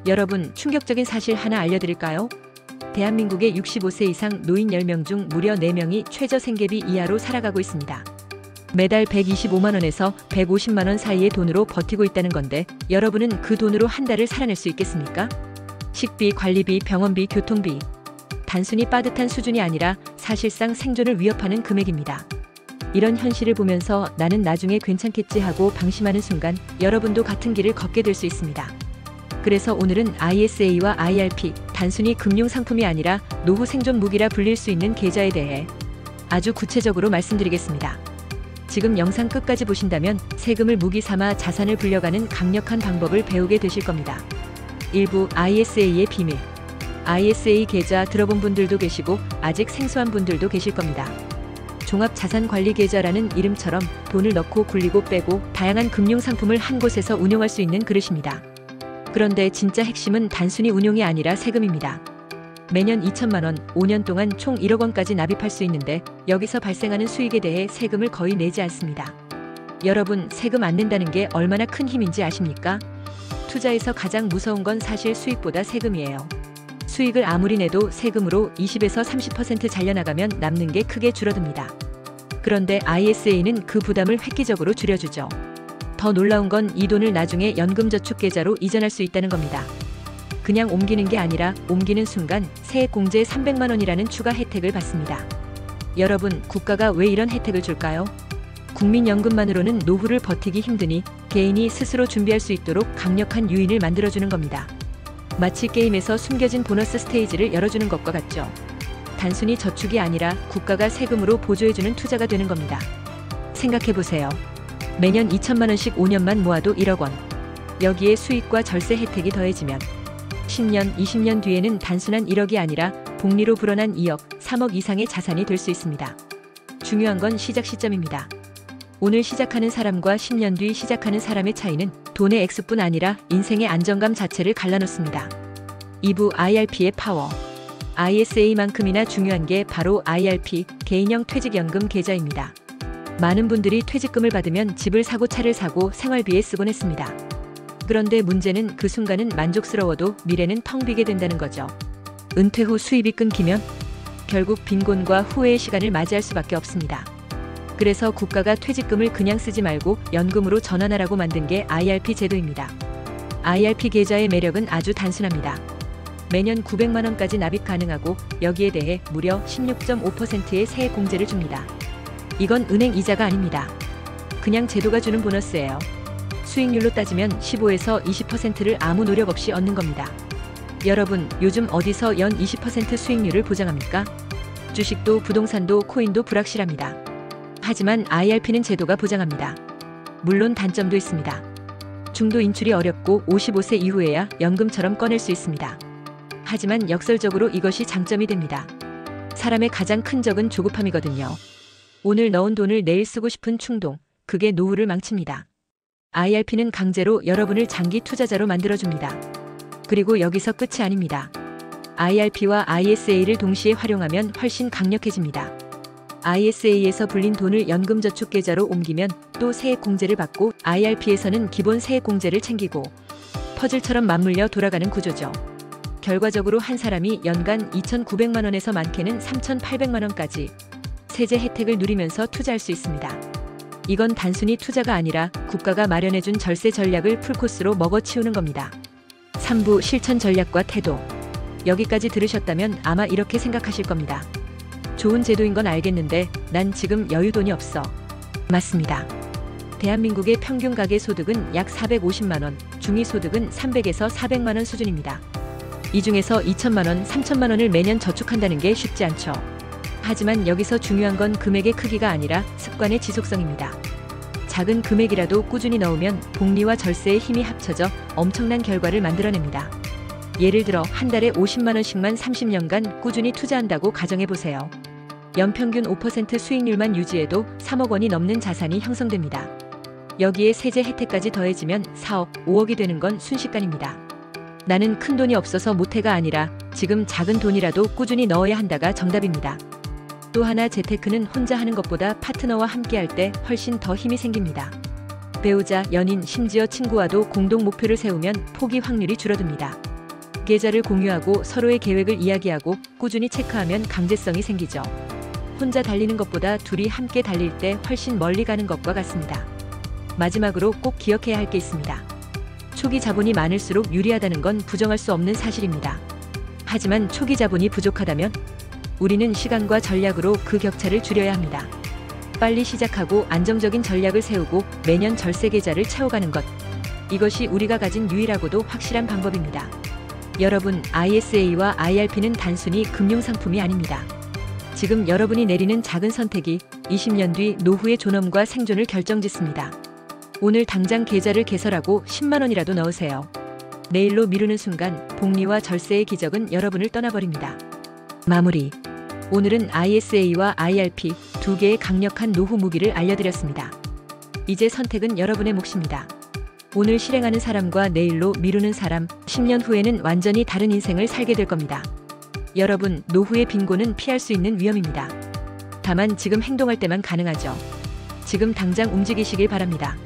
여러분, 충격적인 사실 하나 알려드릴까요? 대한민국의 65세 이상 노인 10명 중 무려 4명이 최저 생계비 이하로 살아가고 있습니다. 매달 125만원에서 150만원 사이의 돈으로 버티고 있다는 건데 여러분은 그 돈으로 한 달을 살아낼 수 있겠습니까? 식비, 관리비, 병원비, 교통비. 단순히 빠듯한 수준이 아니라 사실상 생존을 위협하는 금액입니다. 이런 현실을 보면서 나는 나중에 괜찮겠지 하고 방심하는 순간 여러분도 같은 길을 걷게 될 수 있습니다. 그래서 오늘은 ISA와 IRP, 단순히 금융상품이 아니라 노후 생존 무기라 불릴 수 있는 계좌에 대해 아주 구체적으로 말씀드리겠습니다. 지금 영상 끝까지 보신다면 세금을 무기 삼아 자산을 불려가는 강력한 방법을 배우게 되실 겁니다. 일부 ISA의 비밀. ISA 계좌 들어본 분들도 계시고 아직 생소한 분들도 계실 겁니다. 종합자산관리계좌라는 이름처럼 돈을 넣고 굴리고 빼고 다양한 금융상품을 한 곳에서 운용할 수 있는 그릇입니다. 그런데 진짜 핵심은 단순히 운용이 아니라 세금입니다. 매년 2천만원, 5년 동안 총 1억 원까지 납입할 수 있는데 여기서 발생하는 수익에 대해 세금을 거의 내지 않습니다. 여러분, 세금 안 낸다는 게 얼마나 큰 힘인지 아십니까? 투자에서 가장 무서운 건 사실 수익보다 세금이에요. 수익을 아무리 내도 세금으로 20에서 30% 잘려나가면 남는 게 크게 줄어듭니다. 그런데 ISA는 그 부담을 획기적으로 줄여주죠. 더 놀라운 건 이 돈을 나중에 연금저축계좌로 이전할 수 있다는 겁니다. 그냥 옮기는 게 아니라 옮기는 순간 세액공제 300만 원이라는 추가 혜택을 받습니다. 여러분, 국가가 왜 이런 혜택을 줄까요? 국민연금만으로는 노후를 버티기 힘드니 개인이 스스로 준비할 수 있도록 강력한 유인을 만들어주는 겁니다. 마치 게임에서 숨겨진 보너스 스테이지를 열어주는 것과 같죠. 단순히 저축이 아니라 국가가 세금으로 보조해주는 투자가 되는 겁니다. 생각해보세요. 매년 2천만 원씩 5년만 모아도 1억 원. 여기에 수익과 절세 혜택이 더해지면 10년, 20년 뒤에는 단순한 1억이 아니라 복리로 불어난 2억, 3억 이상의 자산이 될 수 있습니다. 중요한 건 시작 시점입니다. 오늘 시작하는 사람과 10년 뒤 시작하는 사람의 차이는 돈의 액수뿐 아니라 인생의 안정감 자체를 갈라놓습니다. 2부 IRP의 파워. ISA만큼이나 중요한 게 바로 IRP, 개인형 퇴직연금 계좌입니다. 많은 분들이 퇴직금을 받으면 집을 사고 차를 사고 생활비에 쓰곤 했습니다. 그런데 문제는 그 순간은 만족스러워도 미래는 텅 비게 된다는 거죠. 은퇴 후 수입이 끊기면 결국 빈곤과 후회의 시간을 맞이할 수밖에 없습니다. 그래서 국가가 퇴직금을 그냥 쓰지 말고 연금으로 전환하라고 만든 게 IRP 제도입니다. IRP 계좌의 매력은 아주 단순합니다. 매년 900만 원까지 납입 가능하고 여기에 대해 무려 16.5%의 세액 공제를 줍니다. 이건 은행 이자가 아닙니다. 그냥 제도가 주는 보너스예요. 수익률로 따지면 15에서 20%를 아무 노력 없이 얻는 겁니다. 여러분, 요즘 어디서 연 20% 수익률을 보장합니까? 주식도 부동산도 코인도 불확실합니다. 하지만 IRP는 제도가 보장합니다. 물론 단점도 있습니다. 중도 인출이 어렵고 55세 이후에야 연금처럼 꺼낼 수 있습니다. 하지만 역설적으로 이것이 장점이 됩니다. 사람의 가장 큰 적은 조급함이거든요. 오늘 넣은 돈을 내일 쓰고 싶은 충동, 그게 노후를 망칩니다. IRP는 강제로 여러분을 장기 투자자로 만들어줍니다. 그리고 여기서 끝이 아닙니다. IRP와 ISA를 동시에 활용하면 훨씬 강력해집니다. ISA에서 불린 돈을 연금저축계좌로 옮기면 또 세액공제를 받고 IRP에서는 기본 세액공제를 챙기고 퍼즐처럼 맞물려 돌아가는 구조죠. 결과적으로 한 사람이 연간 2,900만 원에서 많게는 3,800만 원까지 세제 혜택을 누리면서 투자할 수 있습니다. 이건 단순히 투자가 아니라 국가가 마련해준 절세 전략을 풀코스로 먹어치우는 겁니다. 3부 실천 전략과 태도. 여기까지 들으셨다면 아마 이렇게 생각하실 겁니다. 좋은 제도인 건 알겠는데 난 지금 여유돈이 없어. 맞습니다. 대한민국의 평균 가계 소득은 약 450만 원, 중위소득은 300에서 400만 원 수준입니다. 이 중에서 2천만 원, 3천만 원을 매년 저축한다는 게 쉽지 않죠. 하지만 여기서 중요한 건 금액의 크기가 아니라 습관의 지속성입니다. 작은 금액이라도 꾸준히 넣으면 복리와 절세의 힘이 합쳐져 엄청난 결과를 만들어냅니다. 예를 들어 한 달에 50만 원씩만 30년간 꾸준히 투자한다고 가정해보세요. 연평균 5% 수익률만 유지해도 3억 원이 넘는 자산이 형성됩니다. 여기에 세제 혜택까지 더해지면 4억, 5억이 되는 건 순식간입니다. 나는 큰 돈이 없어서 못해가 아니라 지금 작은 돈이라도 꾸준히 넣어야 한다가 정답입니다. 또 하나, 재테크는 혼자 하는 것보다 파트너와 함께 할 때 훨씬 더 힘이 생깁니다. 배우자, 연인, 심지어 친구와도 공동 목표를 세우면 포기 확률이 줄어듭니다. 계좌를 공유하고 서로의 계획을 이야기하고 꾸준히 체크하면 강제성이 생기죠. 혼자 달리는 것보다 둘이 함께 달릴 때 훨씬 멀리 가는 것과 같습니다. 마지막으로 꼭 기억해야 할 게 있습니다. 초기 자본이 많을수록 유리하다는 건 부정할 수 없는 사실입니다. 하지만 초기 자본이 부족하다면 우리는 시간과 전략으로 그 격차를 줄여야 합니다. 빨리 시작하고 안정적인 전략을 세우고 매년 절세 계좌를 채워가는 것. 이것이 우리가 가진 유일하고도 확실한 방법입니다. 여러분, ISA와 IRP는 단순히 금융상품이 아닙니다. 지금 여러분이 내리는 작은 선택이 20년 뒤 노후의 존엄과 생존을 결정짓습니다. 오늘 당장 계좌를 개설하고 10만 원이라도 넣으세요. 내일로 미루는 순간 복리와 절세의 기적은 여러분을 떠나버립니다. 마무리. 오늘은 ISA와 IRP 두 개의 강력한 노후 무기를 알려드렸습니다. 이제 선택은 여러분의 몫입니다. 오늘 실행하는 사람과 내일로 미루는 사람, 10년 후에는 완전히 다른 인생을 살게 될 겁니다. 여러분, 노후의 빈곤은 피할 수 있는 위험입니다. 다만 지금 행동할 때만 가능하죠. 지금 당장 움직이시길 바랍니다.